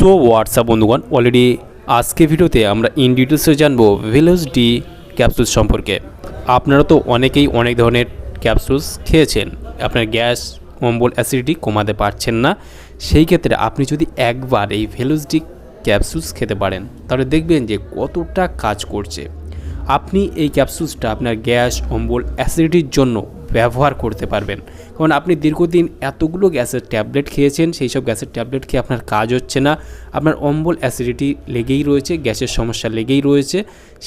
So WhatsApp বন্ধুগণ, already আজকে ভিডিওতে আমরা ইন ডিটেলসে জানবো ভেলোজ ডি ক্যাপসুলস সম্পর্কে। আপনারা তো অনেকেই অনেক ধরনের ক্যাপসুলস খেয়েছেন, আপনার গ্যাস অম্বল অ্যাসিডিটি কমাতে পারছেন না। সেই ক্ষেত্রে আপনি যদি একবার এই ভেলোজ ডি ক্যাপসুলস খেতে পারেন তাহলে দেখবেন যে কতটা কাজ করছে। আপনি এই ক্যাপসুলসটা আপনার গ্যাস অম্বল অ্যাসিডিটির জন্য ব্যবহার করতে পারবেন, কারণ আপনি দীর্ঘদিন এতগুলো গ্যাসের ট্যাবলেট খেয়েছেন, সেই সব গ্যাসের ট্যাবলেট খেয়ে আপনার কাজ হচ্ছে না, আপনার অম্বল অ্যাসিডিটি লেগেই রয়েছে, গ্যাসের সমস্যা লেগেই রয়েছে।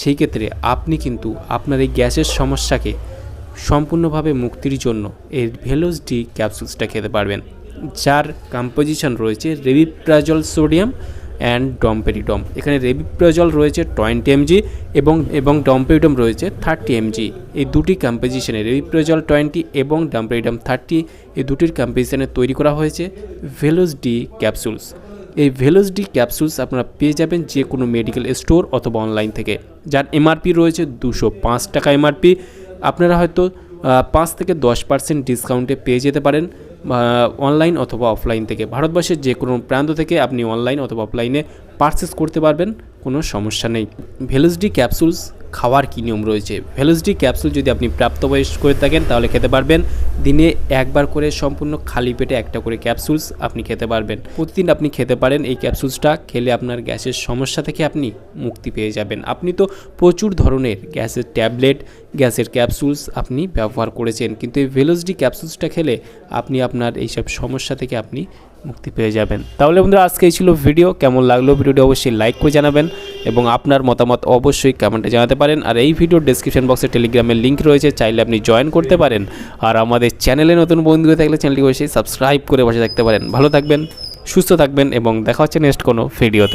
সেই ক্ষেত্রে আপনি কিন্তু আপনার এই গ্যাসের সমস্যাকে সম্পূর্ণভাবে মুক্তির জন্য এই ভেলোজ ডি ক্যাপসুলসটা খেতে পারবেন, যার কম্পোজিশন রয়েছে রেবিপ্রাজল সোডিয়াম অ্যান্ড ডমপেরিডম। এখানে রেবিপ্রাজল রয়েছে 20 mg এবং ডমপেরিডম রয়েছে 30 mg। এই দুটি কম্পোজিশনে রেবিপ্রাজল 20 এবং ডমপেরিডম 30, এই দুটির কম্পোজিশনে তৈরি করা হয়েছে ভেলোজ ডি ক্যাপসুলস। এই ভেলোজ ডি ক্যাপসুলস আপনারা পেয়ে যাবেন যে কোনো মেডিকেল স্টোর অথবা অনলাইন থেকে, যার এমআরপি রয়েছে 205 টাকা এমআরপি। আপনারা হয়তো 5 থেকে 10% ডিসকাউন্টে পেয়ে যেতে পারেন অনলাইন অথবা অফলাইন থেকে। ভারতবর্ষের যে কোনো প্রান্ত থেকে আপনি অনলাইন অথবা অফলাইনে পারচেস করতে পারবেন, কোনো সমস্যা নেই। ভেলোজ ডি ক্যাপসুলস খাওয়ার কী নিয়ম রয়েছে? ভেলোজ ডি ক্যাপসুল যদি আপনি প্রাপ্তবয়স্ক করে থাকেন তাহলে খেতে পারবেন দিনে একবার করে, সম্পূর্ণ খালি পেটে একটা করে ক্যাপসুলস আপনি খেতে পারবেন। প্রতিদিন আপনি খেতে পারেন। এই ক্যাপসুলসটা খেলে আপনার গ্যাসের সমস্যা থেকে আপনি মুক্তি পেয়ে যাবেন। আপনি তো প্রচুর ধরনের গ্যাসের ট্যাবলেট, গ্যাসের ক্যাপসুলস আপনি ব্যবহার করেছেন, কিন্তু এই ভেলোজ ডি ক্যাপসুলসটা খেলে আপনি আপনার এইসব সমস্যা থেকে আপনি মুক্তি পেয়ে যাবেন। তাহলে বন্ধুরা, আজকে এই ছিল ভিডিও। কেমন লাগলো ভিডিওটি অবশ্যই লাইক করে জানাবেন এবং আপনার মতামত অবশ্যই কমেন্টে জানাতে পারেন। আর এই ভিডিওর ডেসক্রিপশন বক্সে টেলিগ্রামের লিঙ্ক রয়েছে, চাইলে আপনি জয়েন করতে পারেন। আর আমাদের চ্যানেলে নতুন বন্ধু হয়ে থাকলে চ্যানেলটি অবশ্যই সাবস্ক্রাইব করে বসে থাকতে পারেন। ভালো থাকবেন, সুস্থ থাকবেন এবং দেখা হচ্ছে নেক্সট কোনো ভিডিওতে।